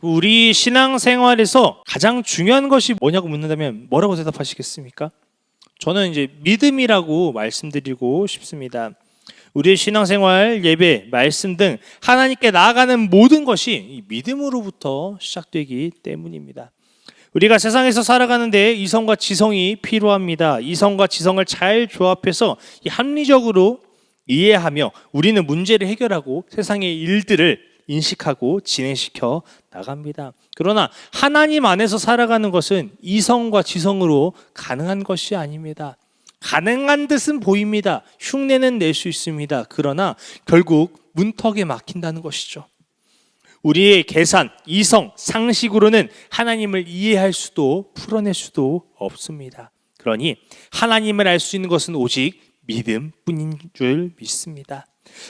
우리 신앙생활에서 가장 중요한 것이 뭐냐고 묻는다면 뭐라고 대답하시겠습니까? 저는 이제 믿음이라고 말씀드리고 싶습니다. 우리의 신앙생활, 예배, 말씀 등 하나님께 나아가는 모든 것이 이 믿음으로부터 시작되기 때문입니다. 우리가 세상에서 살아가는데 이성과 지성이 필요합니다. 이성과 지성을 잘 조합해서 합리적으로 이해하며 우리는 문제를 해결하고 세상의 일들을 인식하고 진행시켜 나갑니다. 그러나 하나님 안에서 살아가는 것은 이성과 지성으로 가능한 것이 아닙니다. 가능한 듯은 보입니다. 흉내는 낼 수 있습니다. 그러나 결국 문턱에 막힌다는 것이죠. 우리의 계산, 이성, 상식으로는 하나님을 이해할 수도 풀어낼 수도 없습니다. 그러니 하나님을 알 수 있는 것은 오직 믿음뿐인 줄 믿습니다.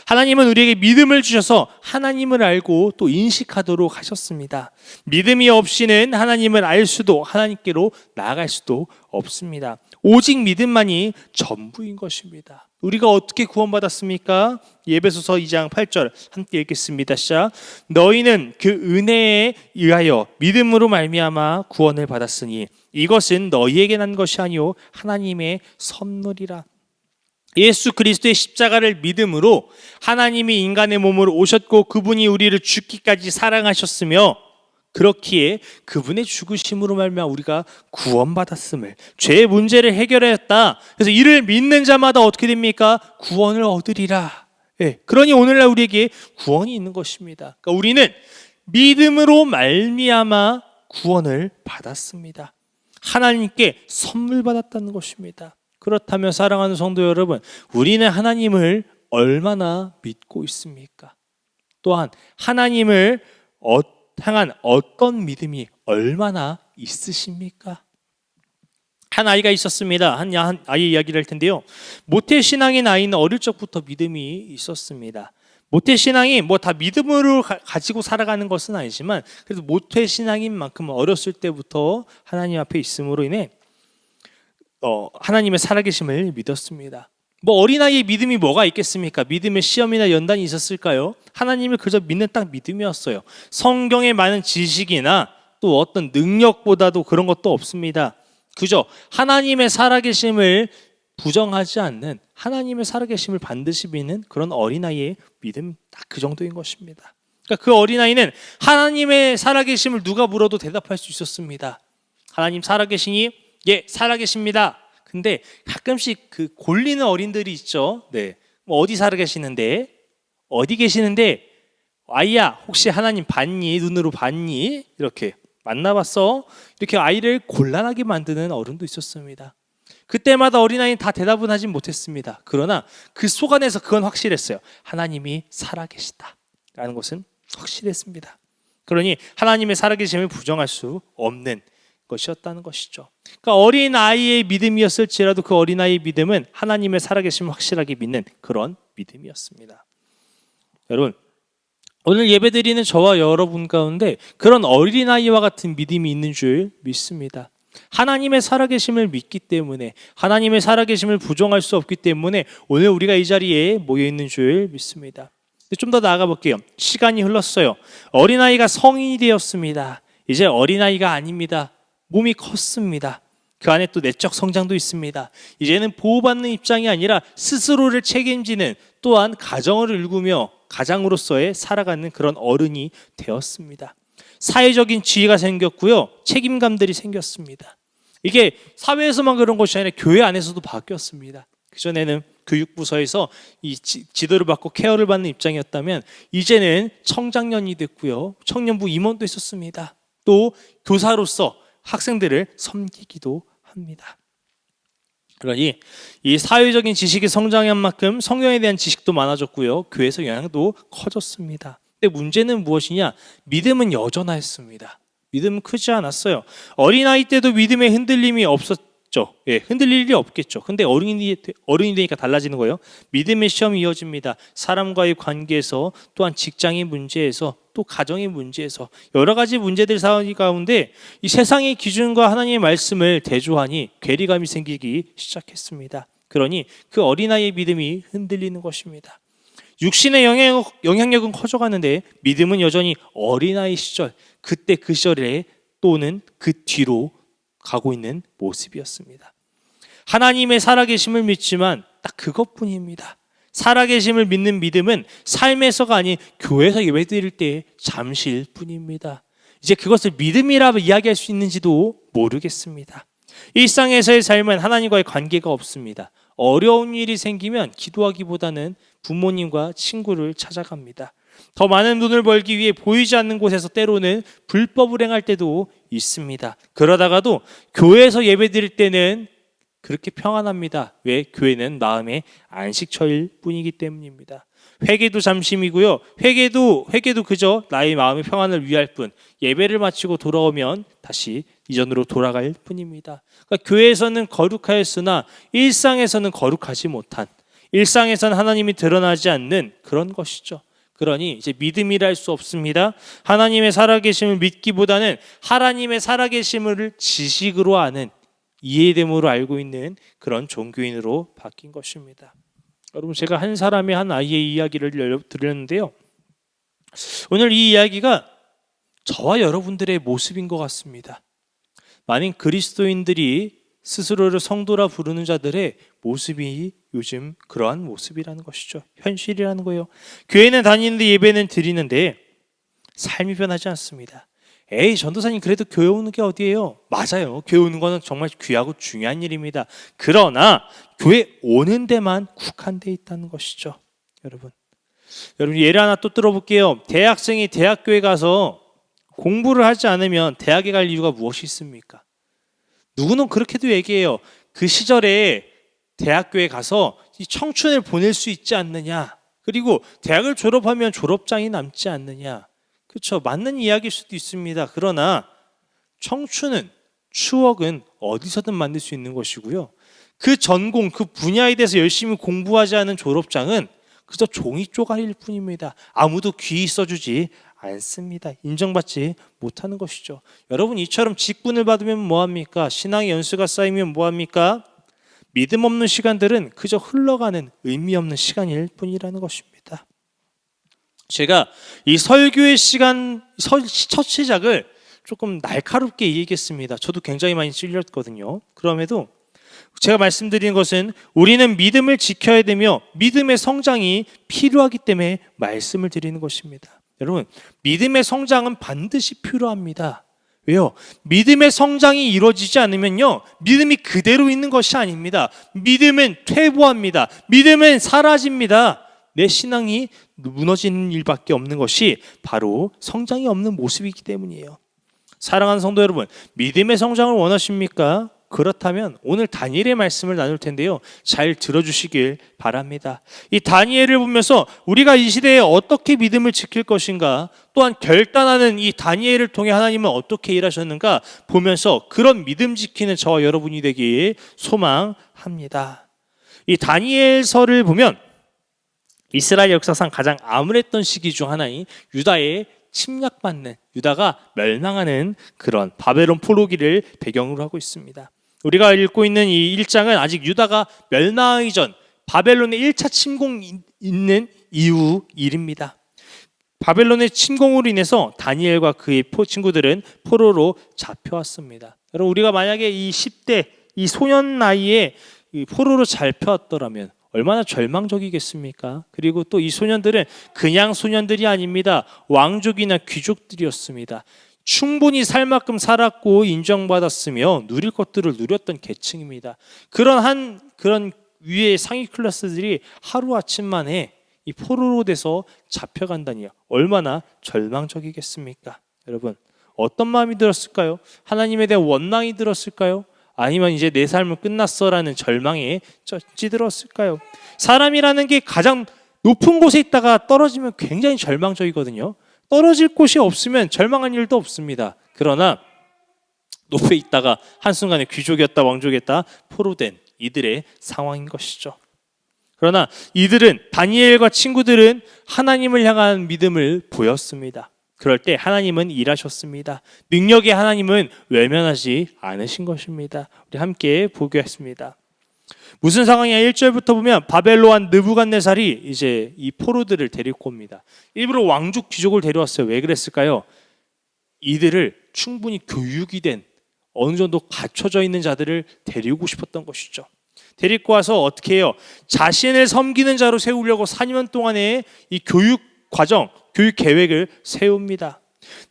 하나님은 우리에게 믿음을 주셔서 하나님을 알고 또 인식하도록 하셨습니다. 믿음이 없이는 하나님을 알 수도 하나님께로 나아갈 수도 없습니다. 오직 믿음만이 전부인 것입니다. 우리가 어떻게 구원받았습니까? 에베소서 2장 8절 함께 읽겠습니다. 시작. 너희는 그 은혜에 의하여 믿음으로 말미암아 구원을 받았으니 이것은 너희에게 난 것이 아니요 하나님의 선물이라. 예수 그리스도의 십자가를 믿음으로 하나님이 인간의 몸으로 오셨고 그분이 우리를 죽기까지 사랑하셨으며 그렇기에 그분의 죽으심으로 말미암아 우리가 구원받았음을, 죄의 문제를 해결하였다. 그래서 이를 믿는 자마다 어떻게 됩니까? 구원을 얻으리라. 그러니 오늘날 우리에게 구원이 있는 것입니다. 그러니까 우리는 믿음으로 말미암아 구원을 받았습니다. 하나님께 선물 받았다는 것입니다. 그렇다면 사랑하는 성도 여러분, 우리는 하나님을 얼마나 믿고 있습니까? 또한 하나님을 향한 어떤 믿음이 얼마나 있으십니까? 한 아이가 있었습니다. 한 아이 이야기를 할 텐데요. 모태신앙인 아이는 어릴 적부터 믿음이 있었습니다. 모태신앙이 뭐 다 믿음으로 가지고 살아가는 것은 아니지만 그래도 모태신앙인 만큼 어렸을 때부터 하나님 앞에 있음으로 인해 하나님의 살아계심을 믿었습니다. 뭐 어린아이의 믿음이 뭐가 있겠습니까? 믿음의 시험이나 연단이 있었을까요? 하나님을 그저 믿는 딱 믿음이었어요. 성경의 많은 지식이나 또 어떤 능력보다도 그런 것도 없습니다. 그저 하나님의 살아계심을 부정하지 않는, 하나님의 살아계심을 반드시 믿는 그런 어린아이의 믿음, 딱 그 정도인 것입니다. 그러니까 그 어린아이는 하나님의 살아계심을 누가 물어도 대답할 수 있었습니다. 하나님 살아계시니? 예, 살아계십니다. 근데 가끔씩 그 골리는 어린들이 있죠. 네, 뭐 어디 살아계시는데? 어디 계시는데? 아이야, 혹시 하나님 봤니? 눈으로 봤니? 이렇게 만나봤어? 이렇게 아이를 곤란하게 만드는 어른도 있었습니다. 그때마다 어린아이는 다 대답은 하진 못했습니다. 그러나 그 속 안에서 그건 확실했어요. 하나님이 살아계시다 라는 것은 확실했습니다. 그러니 하나님의 살아계심을 부정할 수 없는 것이었다는 것이죠. 그러니까 어린아이의 믿음이었을지라도 그 어린아이의 믿음은 하나님의 살아계심을 확실하게 믿는 그런 믿음이었습니다. 여러분, 오늘 예배드리는 저와 여러분 가운데 그런 어린아이와 같은 믿음이 있는 줄 믿습니다. 하나님의 살아계심을 믿기 때문에, 하나님의 살아계심을 부정할 수 없기 때문에 오늘 우리가 이 자리에 모여있는 줄 믿습니다. 좀 더 나아가 볼게요. 시간이 흘렀어요. 어린아이가 성인이 되었습니다. 이제 어린아이가 아닙니다. 몸이 컸습니다. 그 안에 또 내적 성장도 있습니다. 이제는 보호받는 입장이 아니라 스스로를 책임지는, 또한 가정을 일구며 가장으로서의 살아가는 그런 어른이 되었습니다. 사회적인 지위가 생겼고요. 책임감들이 생겼습니다. 이게 사회에서만 그런 것이 아니라 교회 안에서도 바뀌었습니다. 그전에는 교육부서에서 이 지도를 받고 케어를 받는 입장이었다면 이제는 청장년이 됐고요. 청년부 임원도 있었습니다. 또 교사로서 학생들을 섬기기도 합니다. 그러니 이 사회적인 지식이 성장한 만큼 성경에 대한 지식도 많아졌고요. 교회에서 영향도 커졌습니다. 근데 문제는 무엇이냐? 믿음은 여전했습니다. 믿음은 크지 않았어요. 어린아이 때도 믿음의 흔들림이 없었죠. 흔들릴 일이 없겠죠. 근데 어른이 되니까 달라지는 거예요. 믿음의 시험이 이어집니다. 사람과의 관계에서, 또한 직장의 문제에서, 또 가정의 문제에서 여러 가지 문제들 사회 가운데 이 세상의 기준과 하나님의 말씀을 대조하니 괴리감이 생기기 시작했습니다. 그러니 그 어린아이의 믿음이 흔들리는 것입니다. 육신의 영향력은 커져가는데 믿음은 여전히 어린아이 시절, 그때 그 시절에 또는 그 뒤로 가고 있는 모습이었습니다. 하나님의 살아계심을 믿지만 딱 그것뿐입니다. 살아계심을 믿는 믿음은 삶에서가 아닌 교회에서 예배드릴 때 잠시일 뿐입니다. 이제 그것을 믿음이라 이야기할 수 있는지도 모르겠습니다. 일상에서의 삶은 하나님과의 관계가 없습니다. 어려운 일이 생기면 기도하기보다는 부모님과 친구를 찾아갑니다. 더 많은 돈을 벌기 위해 보이지 않는 곳에서 때로는 불법을 행할 때도 있습니다. 그러다가도 교회에서 예배드릴 때는 그렇게 평안합니다. 왜? 교회는 마음의 안식처일 뿐이기 때문입니다. 회개도 잠시이고요. 회개도 그저 나의 마음의 평안을 위할 뿐. 예배를 마치고 돌아오면 다시 이전으로 돌아갈 뿐입니다. 그러니까 교회에서는 거룩하였으나 일상에서는 거룩하지 못한, 일상에서는 하나님이 드러나지 않는 그런 것이죠. 그러니 이제 믿음이라 할 수 없습니다. 하나님의 살아계심을 믿기보다는 하나님의 살아계심을 지식으로 아는, 이해됨으로 알고 있는 그런 종교인으로 바뀐 것입니다. 여러분, 제가 한 사람의 한 아이의 이야기를 들었는데요. 오늘 이 이야기가 저와 여러분들의 모습인 것 같습니다. 많은 그리스도인들이 스스로를 성도라 부르는 자들의 모습이 요즘 그러한 모습이라는 것이죠. 현실이라는 거예요. 교회는 다니는데 예배는 드리는데 삶이 변하지 않습니다. 에이, 전도사님 그래도 교회 오는 게 어디예요? 맞아요. 교회 오는 거는 정말 귀하고 중요한 일입니다. 그러나 교회 오는 데만 국한돼 있다는 것이죠. 여러분 예를 하나 또 들어볼게요. 대학생이 대학교에 가서 공부를 하지 않으면 대학에 갈 이유가 무엇이 있습니까? 누구는 그렇게도 얘기해요. 그 시절에 대학교에 가서 이 청춘을 보낼 수 있지 않느냐, 그리고 대학을 졸업하면 졸업장이 남지 않느냐. 그렇죠, 맞는 이야기일 수도 있습니다. 그러나 청춘은, 추억은 어디서든 만들 수 있는 것이고요, 그 전공, 그 분야에 대해서 열심히 공부하지 않은 졸업장은 그저 종이 쪼가리일 뿐입니다. 아무도 귀 써주지 않습니다. 인정받지 못하는 것이죠. 여러분, 이처럼 직분을 받으면 뭐합니까? 신앙의 연수가 쌓이면 뭐합니까? 믿음 없는 시간들은 그저 흘러가는 의미 없는 시간일 뿐이라는 것입니다. 제가 이 설교의 시간, 첫 시작을 조금 날카롭게 얘기했습니다. 저도 굉장히 많이 찔렸거든요. 그럼에도 제가 말씀드린 것은 우리는 믿음을 지켜야 되며 믿음의 성장이 필요하기 때문에 말씀을 드리는 것입니다. 여러분, 믿음의 성장은 반드시 필요합니다. 왜요? 믿음의 성장이 이루어지지 않으면요, 믿음이 그대로 있는 것이 아닙니다. 믿음은 퇴보합니다. 믿음은 사라집니다. 내 신앙이 무너지는 일밖에 없는 것이 바로 성장이 없는 모습이기 때문이에요. 사랑하는 성도 여러분, 믿음의 성장을 원하십니까? 그렇다면 오늘 다니엘의 말씀을 나눌 텐데요, 잘 들어주시길 바랍니다. 이 다니엘을 보면서 우리가 이 시대에 어떻게 믿음을 지킬 것인가, 또한 결단하는 이 다니엘을 통해 하나님은 어떻게 일하셨는가 보면서 그런 믿음 지키는 저와 여러분이 되길 소망합니다. 이 다니엘서를 보면 이스라엘 역사상 가장 암울했던 시기 중 하나인 유다의 침략받는, 유다가 멸망하는 그런 바벨론 포로기를 배경으로 하고 있습니다. 우리가 읽고 있는 이 1장은 아직 유다가 멸망하기 전 바벨론의 1차 침공이 있는 이후 일입니다. 바벨론의 침공으로 인해서 다니엘과 그의 친구들은 포로로 잡혀왔습니다. 여러분, 우리가 만약에 이 10대, 이 소년 나이에 이 포로로 잡혀왔더라면 얼마나 절망적이겠습니까? 그리고 또 이 소년들은 그냥 소년들이 아닙니다. 왕족이나 귀족들이었습니다. 충분히 살 만큼 살았고 인정받았으며 누릴 것들을 누렸던 계층입니다. 그런 위의 상위 클래스들이 하루아침 만에 이 포로로 돼서 잡혀간다니요. 얼마나 절망적이겠습니까? 여러분, 어떤 마음이 들었을까요? 하나님에 대한 원망이 들었을까요? 아니면 이제 내 삶은 끝났어라는 절망에 찌들었을까요? 사람이라는 게 가장 높은 곳에 있다가 떨어지면 굉장히 절망적이거든요. 떨어질 곳이 없으면 절망한 일도 없습니다. 그러나 높에 있다가 한순간에 귀족이었다 왕족이었다 포로된 이들의 상황인 것이죠. 그러나 이들은, 다니엘과 친구들은 하나님을 향한 믿음을 보였습니다. 그럴 때 하나님은 일하셨습니다. 능력의 하나님은 외면하지 않으신 것입니다. 우리 함께 보겠습니다. 무슨 상황이냐? 1절부터 보면 바벨론 느부갓네살이 이제 이 포로들을 데리고 옵니다. 일부러 왕족 귀족을 데려왔어요. 왜 그랬을까요? 이들을 충분히 교육이 된 어느 정도 갖춰져 있는 자들을 데리고 싶었던 것이죠. 데리고 와서 어떻게 해요? 자신을 섬기는 자로 세우려고 4년 동안의 이 교육 과정, 교육 계획을 세웁니다.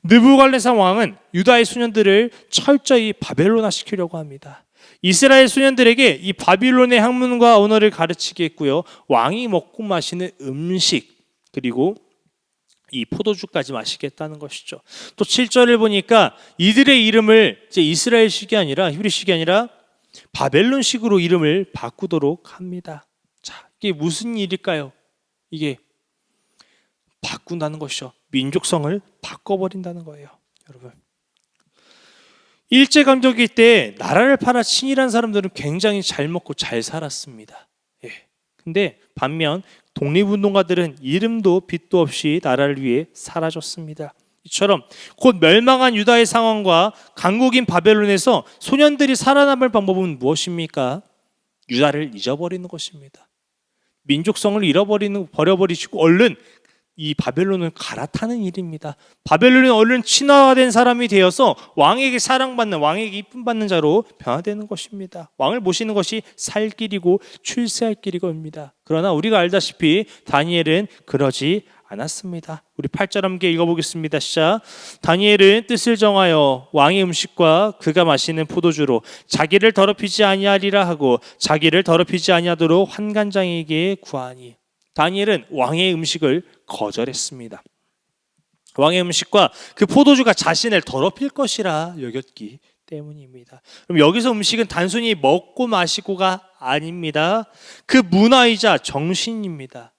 느부갓네살 왕은 유다의 소년들을 철저히 바벨론화 시키려고 합니다. 이스라엘 소년들에게 이 바빌론의 학문과 언어를 가르치게 했고요. 왕이 먹고 마시는 음식 그리고 이 포도주까지 마시겠다는 것이죠. 또 7절을 보니까 이들의 이름을 이제 이스라엘식이 아니라 히브리식이 아니라 바벨론식으로 이름을 바꾸도록 합니다. 자, 이게 무슨 일일까요? 이게 바꾼다는 것이죠. 민족성을 바꿔버린다는 거예요. 여러분, 일제감독일 때 나라를 팔아 친일한 사람들은 굉장히 잘 먹고 잘 살았습니다. 예. 근데 반면 독립운동가들은 이름도 빚도 없이 나라를 위해 사라졌습니다. 이처럼 곧 멸망한 유다의 상황과 강국인 바벨론에서 소년들이 살아남을 방법은 무엇입니까? 유다를 잊어버리는 것입니다. 민족성을 버려버리시고 얼른 이 바벨론을 갈아타는 일입니다. 바벨론은 얼른 친화된 사람이 되어서 왕에게 사랑받는, 왕에게 이쁨 받는 자로 변화되는 것입니다. 왕을 모시는 것이 살 길이고 출세할 길이겁니다. 그러나 우리가 알다시피 다니엘은 그러지 않았습니다. 우리 8절 함께 읽어보겠습니다. 시작. 다니엘은 뜻을 정하여 왕의 음식과 그가 마시는 포도주로 자기를 더럽히지 아니하리라 하고 자기를 더럽히지 아니하도록 환관장에게 구하니. 다니엘은 왕의 음식을 거절했습니다. 왕의 음식과 그 포도주가 자신을 더럽힐 것이라 여겼기 때문입니다. 그럼 여기서 음식은 단순히 먹고 마시고가 아닙니다. 그 문화이자 정신입니다.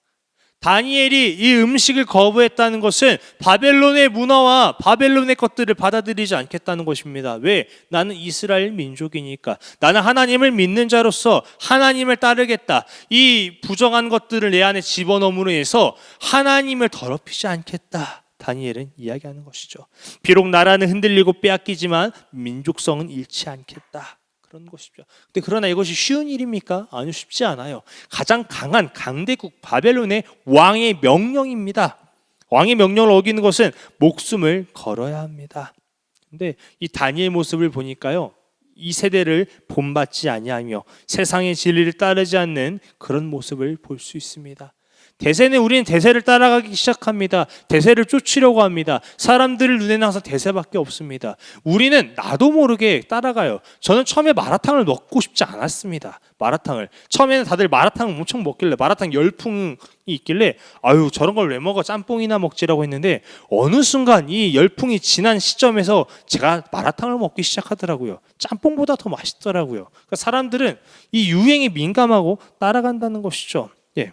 다니엘이 이 음식을 거부했다는 것은 바벨론의 문화와 바벨론의 것들을 받아들이지 않겠다는 것입니다. 왜? 나는 이스라엘 민족이니까. 나는 하나님을 믿는 자로서 하나님을 따르겠다. 이 부정한 것들을 내 안에 집어넣음으로 해서 하나님을 더럽히지 않겠다. 다니엘은 이야기하는 것이죠. 비록 나라는 흔들리고 빼앗기지만 민족성은 잃지 않겠다. 그런 것이죠. 근데 그러나 이것이 쉬운 일입니까? 아니요, 쉽지 않아요. 가장 강한 강대국 바벨론의 왕의 명령입니다. 왕의 명령을 어기는 것은 목숨을 걸어야 합니다. 근데 이 다니엘 모습을 보니까요, 이 세대를 본받지 아니하며 세상의 진리를 따르지 않는 그런 모습을 볼 수 있습니다. 대세는 우리는 대세를 따라가기 시작합니다. 대세를 쫓으려고 합니다. 사람들 눈에는 항상 대세밖에 없습니다. 우리는 나도 모르게 따라가요. 저는 처음에 마라탕을 먹고 싶지 않았습니다. 마라탕을. 처음에는 다들 마라탕을 엄청 먹길래 마라탕 열풍이 있길래 아유 저런 걸 왜 먹어 짬뽕이나 먹지라고 했는데 어느 순간 이 열풍이 지난 시점에서 제가 마라탕을 먹기 시작하더라고요. 짬뽕보다 더 맛있더라고요. 그러니까 사람들은 이 유행에 민감하고 따라간다는 것이죠. 예.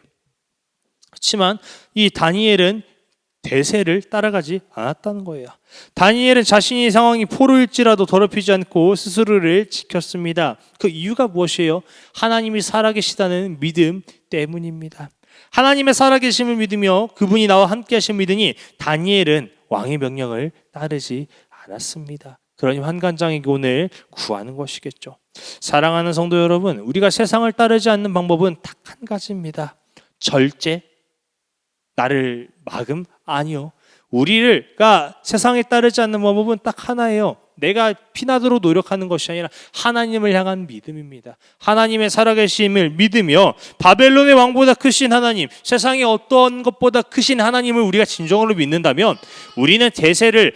그렇지만 이 다니엘은 대세를 따라가지 않았다는 거예요. 다니엘은 자신의 상황이 포로일지라도 더럽히지 않고 스스로를 지켰습니다. 그 이유가 무엇이에요? 하나님이 살아계시다는 믿음 때문입니다. 하나님의 살아계심을 믿으며 그분이 나와 함께 하신 믿으니 다니엘은 왕의 명령을 따르지 않았습니다. 그러니 환관장에게 오늘 구하는 것이겠죠. 사랑하는 성도 여러분, 우리가 세상을 따르지 않는 방법은 딱 한 가지입니다. 절제, 나를 막음? 아니요. 우리가 세상에 따르지 않는 방법은 딱 하나예요. 내가 피나도록 노력하는 것이 아니라 하나님을 향한 믿음입니다. 하나님의 살아계심을 믿으며 바벨론의 왕보다 크신 하나님, 세상의 어떤 것보다 크신 하나님을 우리가 진정으로 믿는다면 우리는 대세를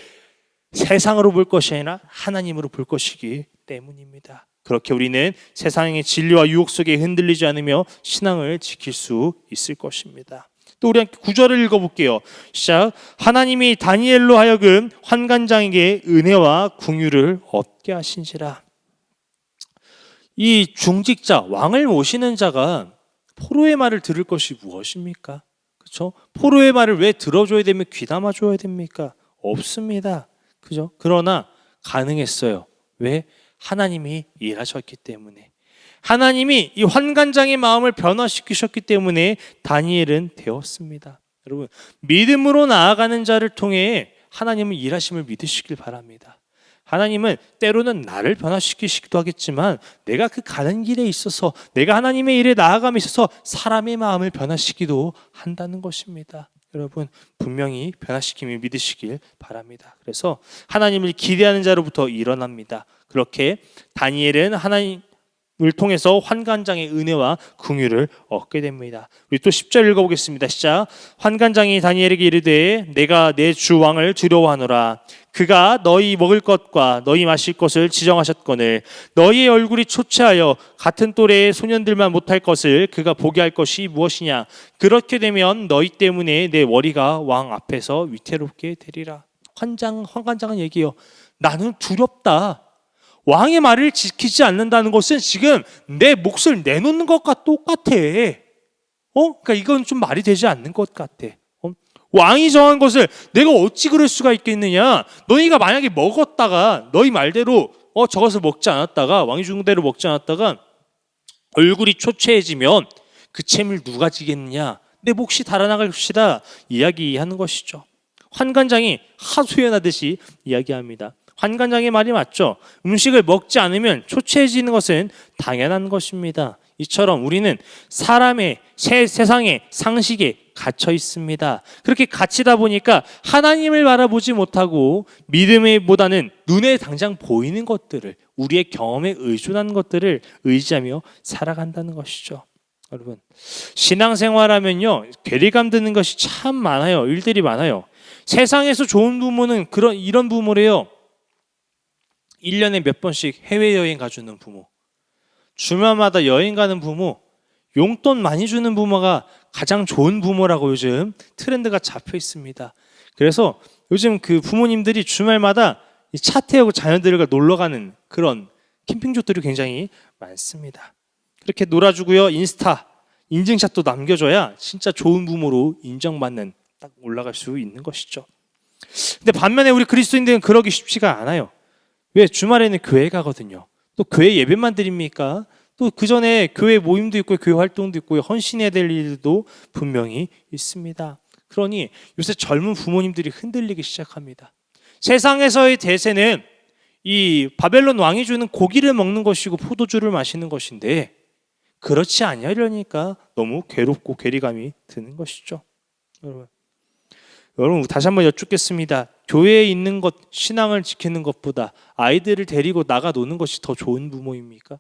세상으로 볼 것이 아니라 하나님으로 볼 것이기 때문입니다. 그렇게 우리는 세상의 진리와 유혹 속에 흔들리지 않으며 신앙을 지킬 수 있을 것입니다. 또 우리 함께 9절을 읽어볼게요. 시작. 하나님이 다니엘로 하여금 환관장에게 은혜와 궁유를 얻게 하신지라. 이 중직자, 왕을 모시는 자가 포로의 말을 들을 것이 무엇입니까? 그렇죠? 포로의 말을 왜 들어줘야 되며 귀담아 줘야 됩니까? 없습니다. 그죠? 그러나 가능했어요. 왜? 하나님이 일하셨기 때문에. 하나님이 이 환관장의 마음을 변화시키셨기 때문에 다니엘은 되었습니다. 여러분, 믿음으로 나아가는 자를 통해 하나님은 일하심을 믿으시길 바랍니다. 하나님은 때로는 나를 변화시키시기도 하겠지만 내가 그 가는 길에 있어서 내가 하나님의 일에 나아감에 있어서 사람의 마음을 변화시키기도 한다는 것입니다. 여러분 분명히 변화시킴을 믿으시길 바랍니다. 그래서 하나님을 기대하는 자로부터 일어납니다. 그렇게 다니엘은 하나님을 통해서 환관장의 은혜와 긍휼을 얻게 됩니다. 우리 또 10절 읽어보겠습니다. 시작. 환관장이 다니엘에게 이르되 내가 내 주 왕을 두려워하노라. 그가 너희 먹을 것과 너희 마실 것을 지정하셨거늘 너희의 얼굴이 초췌하여 같은 또래의 소년들만 못할 것을 그가 보게 할 것이 무엇이냐. 그렇게 되면 너희 때문에 내 머리가 왕 앞에서 위태롭게 되리라. 환관장은 얘기해요. 나는 두렵다. 왕의 말을 지키지 않는다는 것은 지금 내 몫을 내놓는 것과 똑같아. 그러니까 이건 좀 말이 되지 않는 것 같아. 왕이 정한 것을 내가 어찌 그럴 수가 있겠느냐. 너희가 만약에 먹었다가 너희 말대로 저것을 먹지 않았다가 왕이 준 대로 먹지 않았다가 얼굴이 초췌해지면 그 책임을 누가 지겠느냐. 내 몫이 달아나갈 것이다 이야기하는 것이죠. 환관장이 하소연하듯이 이야기합니다. 환관장의 말이 맞죠. 음식을 먹지 않으면 초췌해지는 것은 당연한 것입니다. 이처럼 우리는 사람의 세상의 상식에 갇혀 있습니다. 그렇게 갇히다 보니까 하나님을 바라보지 못하고 믿음보다는 눈에 당장 보이는 것들을 우리의 경험에 의존하는 것들을 의지하며 살아간다는 것이죠. 여러분 신앙생활하면요 괴리감 드는 것이 참 많아요. 일들이 많아요. 세상에서 좋은 부모는 이런 부모래요. 1년에 몇 번씩 해외여행 가주는 부모, 주말마다 여행 가는 부모, 용돈 많이 주는 부모가 가장 좋은 부모라고 요즘 트렌드가 잡혀 있습니다. 그래서 요즘 그 부모님들이 주말마다 차 태우고 자녀들과 놀러 가는 그런 캠핑족들이 굉장히 많습니다. 그렇게 놀아주고요. 인스타 인증샷도 남겨줘야 진짜 좋은 부모로 인정받는 딱 올라갈 수 있는 것이죠. 근데 반면에 우리 그리스도인들은 그러기 쉽지가 않아요. 왜? 주말에는 교회 가거든요. 또 교회 예배만 드립니까? 또 그 전에 교회 모임도 있고 교회 활동도 있고 헌신해야 될 일도 분명히 있습니다. 그러니 요새 젊은 부모님들이 흔들리기 시작합니다. 세상에서의 대세는 이 바벨론 왕이 주는 고기를 먹는 것이고 포도주를 마시는 것인데 그렇지 아니하려니까 너무 괴롭고 괴리감이 드는 것이죠. 여러분 다시 한번 여쭙겠습니다. 교회에 있는 것, 신앙을 지키는 것보다 아이들을 데리고 나가 노는 것이 더 좋은 부모입니까?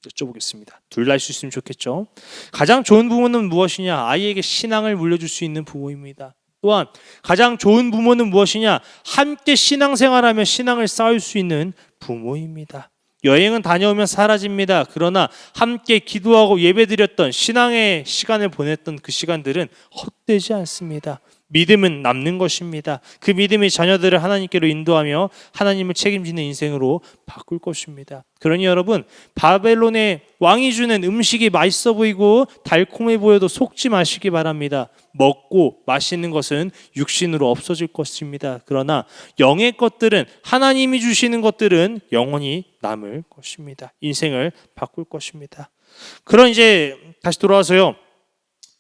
여쭤보겠습니다. 둘 다 할 수 있으면 좋겠죠. 가장 좋은 부모는 무엇이냐? 아이에게 신앙을 물려줄 수 있는 부모입니다. 또한 가장 좋은 부모는 무엇이냐? 함께 신앙생활하며 신앙을 쌓을 수 있는 부모입니다. 여행은 다녀오면 사라집니다. 그러나 함께 기도하고 예배드렸던 신앙의 시간을 보냈던 그 시간들은 헛되지 않습니다. 믿음은 남는 것입니다. 그 믿음이 자녀들을 하나님께로 인도하며 하나님을 책임지는 인생으로 바꿀 것입니다. 그러니 여러분 바벨론의 왕이 주는 음식이 맛있어 보이고 달콤해 보여도 속지 마시기 바랍니다. 먹고 마시는 것은 육신으로 없어질 것입니다. 그러나 영의 것들은 하나님이 주시는 것들은 영원히 남을 것입니다. 인생을 바꿀 것입니다. 그럼 이제 다시 돌아와서요.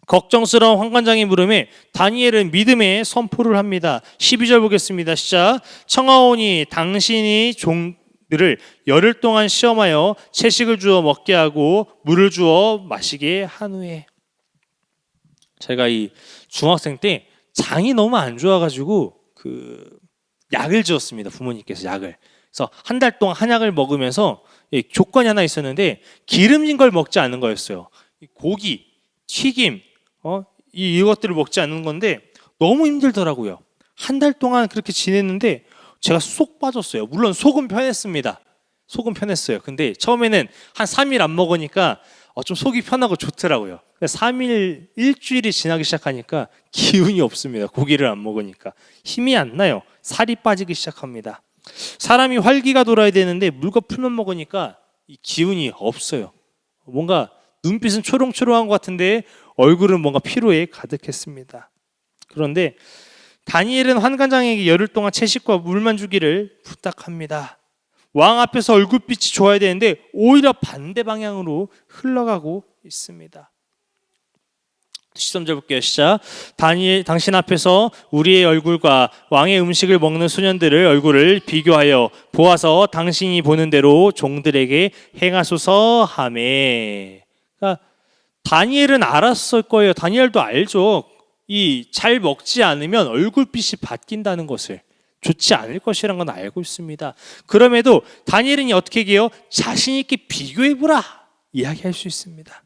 걱정스러운 환관장의 물음에 다니엘은 믿음의 선포를 합니다. 12절 보겠습니다. 시작. 청하오니 당신이 종들을 열흘 동안 시험하여 채식을 주어 먹게 하고 물을 주어 마시게 한 후에. 제가 이 중학생 때 장이 너무 안 좋아가지고 그 약을 지었습니다. 부모님께서 약을. 그래서 한 달 동안 한약을 먹으면서 조건이 하나 있었는데 기름진 걸 먹지 않는 거였어요. 고기, 튀김, 이것들을 먹지 않는 건데 너무 힘들더라고요. 한 달 동안 그렇게 지냈는데 제가 쏙 빠졌어요. 물론 속은 편했습니다. 속은 편했어요. 근데 처음에는 한 3일 안 먹으니까 좀 속이 편하고 좋더라고요. 3일, 일주일이 지나기 시작하니까 기운이 없습니다. 고기를 안 먹으니까 힘이 안 나요. 살이 빠지기 시작합니다. 사람이 활기가 돌아야 되는데 물거품만 먹으니까 이 기운이 없어요. 뭔가 눈빛은 초롱초롱한 것 같은데 얼굴은 뭔가 피로에 가득했습니다. 그런데 다니엘은 환관장에게 열흘 동안 채식과 물만 주기를 부탁합니다. 왕 앞에서 얼굴빛이 좋아야 되는데 오히려 반대 방향으로 흘러가고 있습니다. 13절 볼게요. 시작. 다니엘 당신 앞에서 우리의 얼굴과 왕의 음식을 먹는 소년들의 얼굴을 비교하여 보아서 당신이 보는 대로 종들에게 행하소서 하매. 그러니까 다니엘은 알았을 거예요. 다니엘도 알죠. 이 잘 먹지 않으면 얼굴빛이 바뀐다는 것을, 좋지 않을 것이라는 건 알고 있습니다. 그럼에도 다니엘은 어떻게 해요? 자신 있게 비교해보라 이야기할 수 있습니다.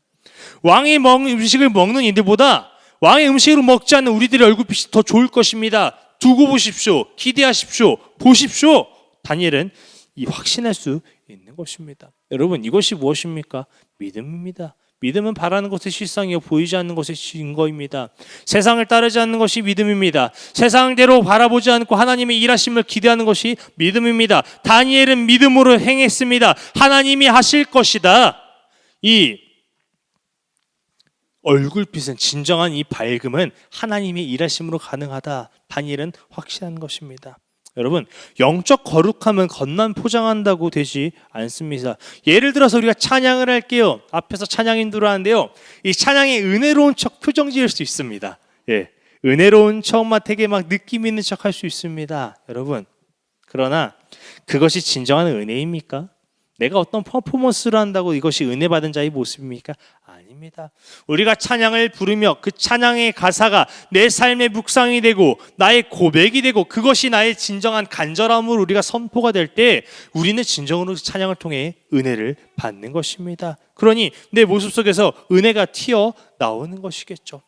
왕의 음식을 먹는 이들보다 왕의 음식을 먹지 않는 우리들의 얼굴빛이 더 좋을 것입니다. 두고 보십시오. 기대하십시오. 보십시오. 다니엘은 이 확신할 수 있는 것입니다. 여러분, 이것이 무엇입니까? 믿음입니다. 믿음은 바라는 것의 실상이요 보이지 않는 것의 증거입니다. 세상을 따르지 않는 것이 믿음입니다. 세상대로 바라보지 않고 하나님의 일하심을 기대하는 것이 믿음입니다. 다니엘은 믿음으로 행했습니다. 하나님이 하실 것이다. 이 얼굴빛은, 진정한 이 밝음은 하나님의 일하심으로 가능하다. 다니엘은 확신한 것입니다. 여러분, 영적 거룩함은 겉만 포장한다고 되지 않습니다. 예를 들어서 우리가 찬양을 할게요. 앞에서 찬양인 들어왔는데요, 이 찬양의 은혜로운 척 표정 지을 수 있습니다. 예, 은혜로운 척 막 되게 막 느낌 있는 척 할 수 있습니다. 여러분, 그러나 그것이 진정한 은혜입니까? 내가 어떤 퍼포먼스를 한다고 이것이 은혜 받은 자의 모습입니까? 아닙니다. 우리가 찬양을 부르며 그 찬양의 가사가 내 삶의 묵상이 되고 나의 고백이 되고 그것이 나의 진정한 간절함으로 우리가 선포가 될 때 우리는 진정으로 찬양을 통해 은혜를 받는 것입니다. 그러니 내 모습 속에서 은혜가 튀어 나오는 것이겠죠.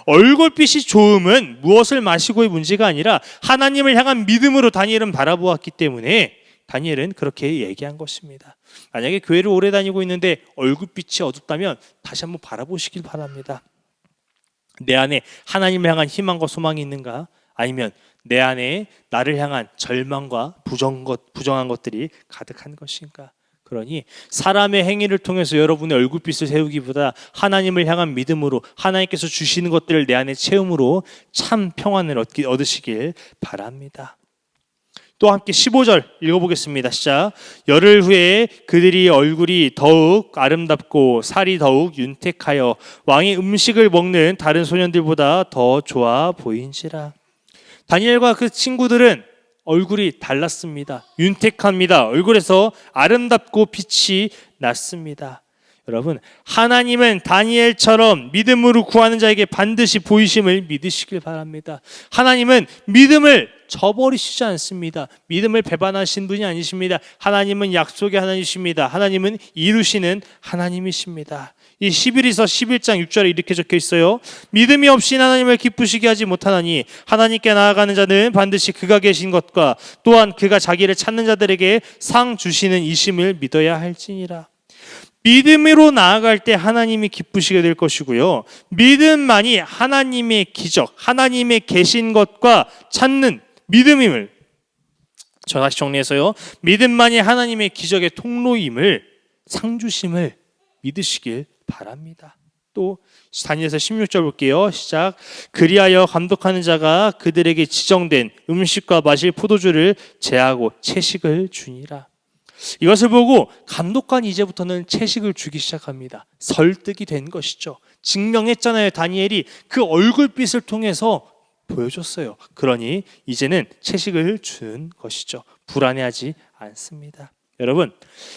얼굴빛이 좋음은 무엇을 마시고의 문제가 아니라 하나님을 향한 믿음으로 다니엘은 바라보았기 때문에 다니엘은 그렇게 얘기한 것입니다. 만약에 교회를 오래 다니고 있는데 얼굴빛이 어둡다면 다시 한번 바라보시길 바랍니다. 내 안에 하나님을 향한 희망과 소망이 있는가? 아니면 내 안에 나를 향한 절망과 부정한 것들이 가득한 것인가? 그러니 사람의 행위를 통해서 여러분의 얼굴빛을 세우기보다 하나님을 향한 믿음으로 하나님께서 주시는 것들을 내 안에 채움으로 참 평안을 얻으시길 바랍니다. 또 함께 15절 읽어보겠습니다. 시작. 열흘 후에 그들이 얼굴이 더욱 아름답고 살이 더욱 윤택하여 왕의 음식을 먹는 다른 소년들보다 더 좋아 보인지라. 다니엘과 그 친구들은 얼굴이 달랐습니다. 윤택합니다. 얼굴에서 아름답고 빛이 났습니다. 여러분, 하나님은 다니엘처럼 믿음으로 구하는 자에게 반드시 보이심을 믿으시길 바랍니다. 하나님은 믿음을 저버리시지 않습니다. 믿음을 배반하신 분이 아니십니다. 하나님은 약속의 하나님이십니다. 하나님은 이루시는 하나님이십니다. 이 11에서 11장 6절에 이렇게 적혀 있어요. 믿음이 없이 하나님을 기쁘시게 하지 못하나니 하나님께 나아가는 자는 반드시 그가 계신 것과 또한 그가 자기를 찾는 자들에게 상 주시는 이심을 믿어야 할지니라. 믿음으로 나아갈 때 하나님이 기쁘시게 될 것이고요, 믿음만이 하나님의 기적, 하나님의 계신 것과 찾는 믿음임을, 저 다시 정리해서요, 믿음만이 하나님의 기적의 통로임을, 상주심을 믿으시길 바랍니다. 또 다니엘서 16절 볼게요. 시작. 그리하여 감독하는 자가 그들에게 지정된 음식과 마실 포도주를 제하고 채식을 주니라. 이것을 보고 감독관이 이제부터는 채식을 주기 시작합니다. 설득이 된 것이죠. 증명했잖아요. 다니엘이 그 얼굴빛을 통해서 보여줬어요. 그러니 이제는 채식을 준 것이죠. 불안해하지 않습니다. 여러분,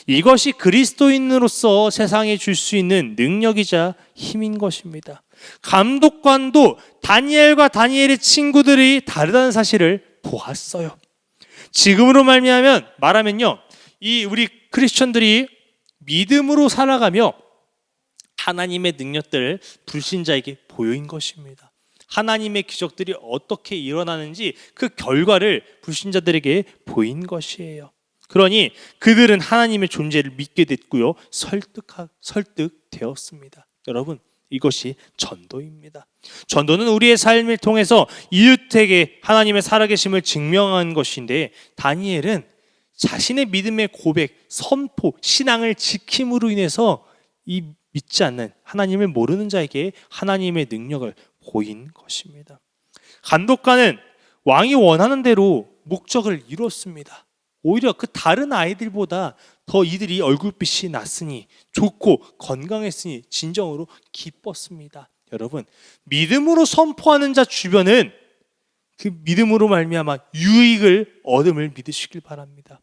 이것이 그리스도인으로서 세상에 줄 수 있는 능력이자 힘인 것입니다. 감독관도 다니엘과 다니엘의 친구들이 다르다는 사실을 보았어요. 지금으로 말하면요, 이 우리 크리스천들이 믿음으로 살아가며 하나님의 능력들을 불신자에게 보인 것입니다. 하나님의 기적들이 어떻게 일어나는지 그 결과를 불신자들에게 보인 것이에요. 그러니 그들은 하나님의 존재를 믿게 됐고요, 설득되었습니다. 여러분, 이것이 전도입니다. 전도는 우리의 삶을 통해서 이웃에게 하나님의 살아계심을 증명한 것인데, 다니엘은 자신의 믿음의 고백, 선포, 신앙을 지킴으로 인해서 이 믿지 않는, 하나님을 모르는 자에게 하나님의 능력을 보인 것입니다. 감독관은 왕이 원하는 대로 목적을 이뤘습니다. 오히려 그 다른 아이들보다 더 이들이 얼굴빛이 났으니, 좋고 건강했으니 진정으로 기뻤습니다. 여러분, 믿음으로 선포하는 자 주변은 그 믿음으로 말미암아 유익을 얻음을 믿으시길 바랍니다.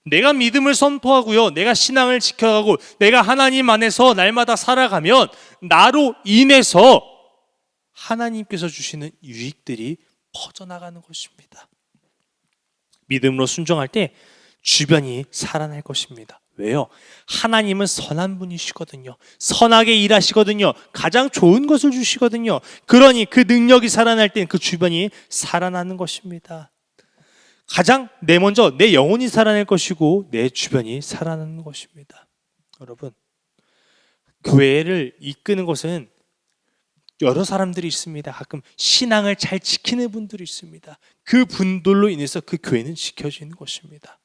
내가 믿음을 선포하고요, 내가 신앙을 지켜가고 내가 하나님 안에서 날마다 살아가면 나로 인해서 하나님께서 주시는 유익들이 퍼져나가는 것입니다. 믿음으로 순종할 때 주변이 살아날 것입니다. 왜요? 하나님은 선한 분이시거든요. 선하게 일하시거든요. 가장 좋은 것을 주시거든요. 그러니 그 능력이 살아날 땐 그 주변이 살아나는 것입니다. 가장 먼저 내 영혼이 살아날 것이고 내 주변이 살아나는 것입니다. 여러분, 교회를 이끄는 것은 여러 사람들이 있습니다. 가끔 신앙을 잘 지키는 분들이 있습니다. 그 분들로 인해서 그 교회는 지켜지는 것입니다.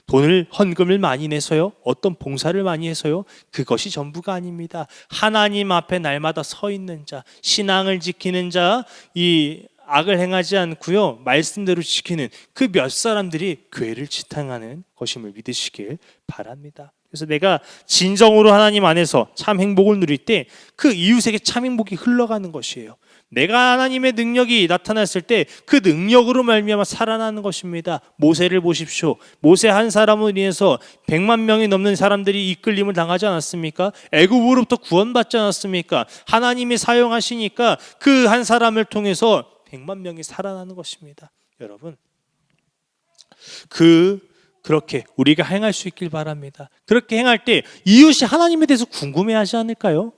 돈을 헌금을 많이 내서요, 어떤 봉사를 많이 해서요, 그것이 전부가 아닙니다. 하나님 앞에 날마다 서 있는 자, 신앙을 지키는 자, 이 악을 행하지 않고요, 말씀대로 지키는 그 몇 사람들이 교회를 지탱하는 것임을 믿으시길 바랍니다. 그래서 내가 진정으로 하나님 안에서 참 행복을 누릴 때 그 이웃에게 참 행복이 흘러가는 것이에요. 내가 하나님의 능력이 나타났을 때 그 능력으로 말미암아 살아나는 것입니다. 모세를 보십시오. 모세 한 사람으로 인해서 100만 명이 넘는 사람들이 이끌림을 당하지 않았습니까? 애굽으로부터 구원받지 않았습니까? 하나님이 사용하시니까 그 한 사람을 통해서 100만 명이 살아나는 것입니다. 여러분, 그렇게 우리가 행할 수 있길 바랍니다. 그렇게 행할 때 이웃이 하나님에 대해서 궁금해하지 않을까요?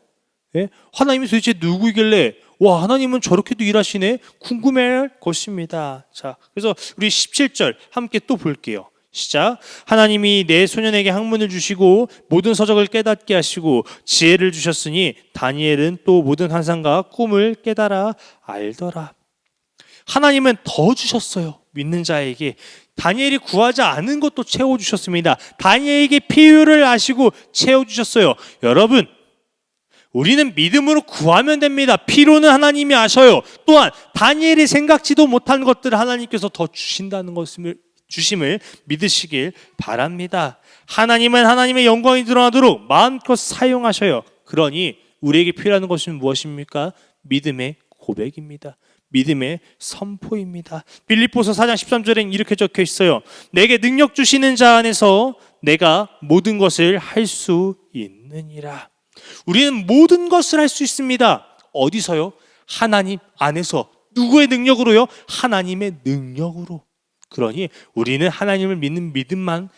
예? 하나님이 도대체 누구이길래 와, 하나님은 저렇게도 일하시네? 궁금해할 것입니다. 자, 그래서 우리 17절 함께 또 볼게요. 시작. 하나님이 내 소년에게 학문을 주시고 모든 서적을 깨닫게 하시고 지혜를 주셨으니 다니엘은 또 모든 환상과 꿈을 깨달아 알더라. 하나님은 더 주셨어요. 믿는 자에게. 다니엘이 구하지 않은 것도 채워주셨습니다. 다니엘에게 필요를 아시고 채워주셨어요. 여러분, 우리는 믿음으로 구하면 됩니다. 필요는 하나님이 아셔요. 또한 다니엘이 생각지도 못한 것들을 하나님께서 더 주신다는 것을 주심을 믿으시길 바랍니다. 하나님은 하나님의 영광이 드러나도록 마음껏 사용하셔요. 그러니 우리에게 필요한 것은 무엇입니까? 믿음의 고백입니다. 믿음의 선포입니다. 빌립보서 4장 13절엔 이렇게 적혀 있어요. 내게 능력 주시는 자 안에서 내가 모든 것을 할 수 있느니라. 우리는 모든 것을 할 수 있습니다. 어디서요? 하나님 안에서. 누구의 능력으로요? 하나님의 능력으로. 그러니 우리는 하나님을 믿는 믿음만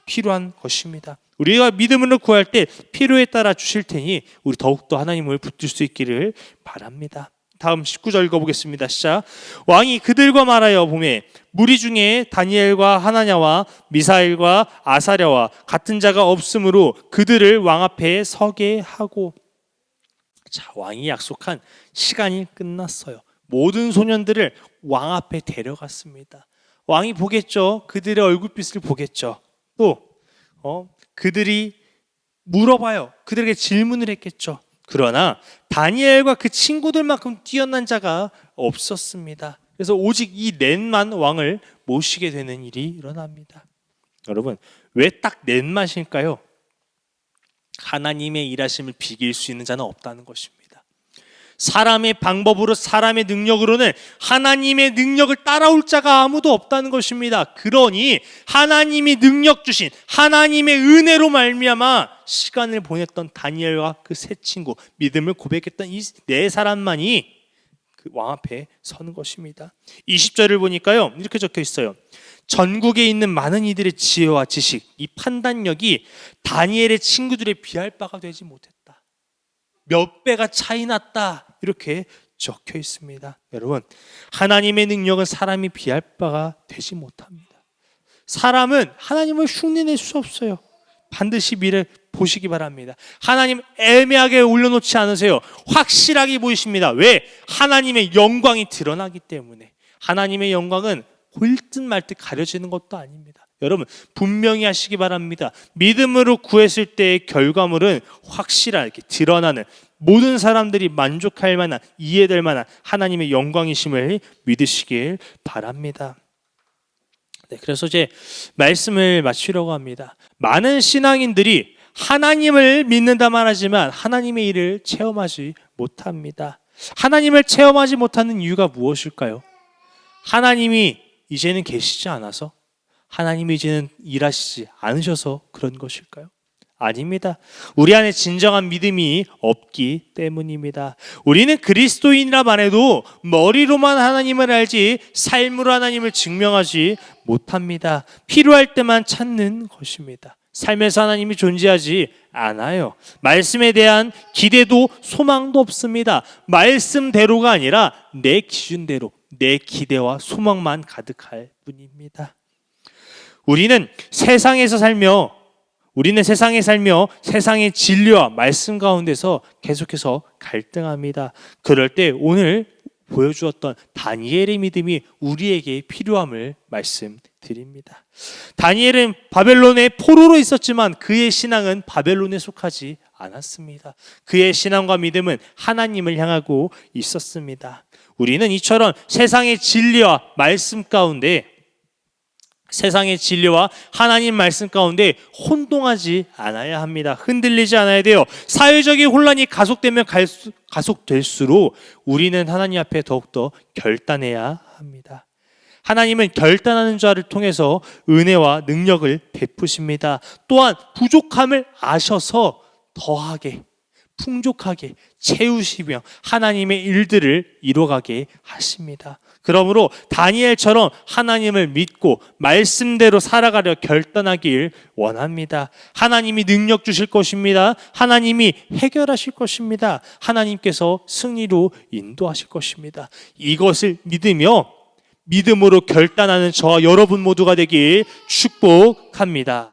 필요한 것입니다. 우리가 믿음으로 구할 때 필요에 따라 주실 테니 우리 더욱더 하나님을 붙들 수 있기를 바랍니다. 다음 19절 읽어보겠습니다. 시작. 왕이 그들과 말하여 보매 무리 중에 다니엘과 하나냐와 미사엘과 아사랴와 같은 자가 없으므로 그들을 왕 앞에 서게 하고. 자, 왕이 약속한 시간이 끝났어요. 모든 소년들을 왕 앞에 데려갔습니다. 왕이 보겠죠. 그들의 얼굴빛을 보겠죠. 또 그들이 물어봐요. 그들에게 질문을 했겠죠. 그러나 다니엘과 그 친구들만큼 뛰어난 자가 없었습니다. 그래서 오직 이 넷만 왕을 모시게 되는 일이 일어납니다. 여러분, 왜 딱 넷만일까요? 하나님의 일하심을 비길 수 있는 자는 없다는 것입니다. 사람의 방법으로, 사람의 능력으로는 하나님의 능력을 따라올 자가 아무도 없다는 것입니다. 그러니 하나님이 능력 주신 하나님의 은혜로 말미암아 시간을 보냈던 다니엘과 그 세 친구, 믿음을 고백했던 이 네 사람만이 그 왕 앞에 서는 것입니다. 20절을 보니까요, 이렇게 적혀 있어요. 전국에 있는 많은 이들의 지혜와 지식, 이 판단력이 다니엘의 친구들에 비할 바가 되지 못했다. 몇 배가 차이 났다. 이렇게 적혀 있습니다. 여러분, 하나님의 능력은 사람이 비할 바가 되지 못합니다. 사람은 하나님을 흉내낼 수 없어요. 반드시 미래 보시기 바랍니다. 하나님 애매하게 올려놓지 않으세요. 확실하게 보이십니다. 왜? 하나님의 영광이 드러나기 때문에. 하나님의 영광은 보일 듯 말 듯 가려지는 것도 아닙니다. 여러분, 분명히 하시기 바랍니다. 믿음으로 구했을 때의 결과물은 확실하게 드러나는, 모든 사람들이 만족할 만한, 이해될 만한 하나님의 영광이심을 믿으시길 바랍니다. 네, 그래서 이제 말씀을 마치려고 합니다. 많은 신앙인들이 하나님을 믿는다 말하지만 하나님의 일을 체험하지 못합니다. 하나님을 체험하지 못하는 이유가 무엇일까요? 하나님이 이제는 계시지 않아서? 하나님이 이제는 일하시지 않으셔서 그런 것일까요? 아닙니다. 우리 안에 진정한 믿음이 없기 때문입니다. 우리는 그리스도인이라만 해도 머리로만 하나님을 알지 삶으로 하나님을 증명하지 못합니다. 필요할 때만 찾는 것입니다. 삶에서 하나님이 존재하지 않아요. 말씀에 대한 기대도 소망도 없습니다. 말씀대로가 아니라 내 기준대로 내 기대와 소망만 가득할 뿐입니다. 우리는 세상에 살며 세상의 진리와 말씀 가운데서 계속해서 갈등합니다. 그럴 때 오늘 보여주었던 다니엘의 믿음이 우리에게 필요함을 말씀드립니다. 다니엘은 바벨론의 포로로 있었지만 그의 신앙은 바벨론에 속하지 않았습니다. 그의 신앙과 믿음은 하나님을 향하고 있었습니다. 우리는 이처럼 세상의 진리와 하나님 말씀 가운데 혼동하지 않아야 합니다. 흔들리지 않아야 돼요. 사회적인 혼란이 가속될수록 우리는 하나님 앞에 더욱더 결단해야 합니다. 하나님은 결단하는 자를 통해서 은혜와 능력을 베푸십니다. 또한 부족함을 아셔서 더하게 풍족하게 채우시며 하나님의 일들을 이뤄가게 하십니다. 그러므로 다니엘처럼 하나님을 믿고 말씀대로 살아가려 결단하길 원합니다. 하나님이 능력 주실 것입니다. 하나님이 해결하실 것입니다. 하나님께서 승리로 인도하실 것입니다. 이것을 믿으며 믿음으로 결단하는 저와 여러분 모두가 되길 축복합니다.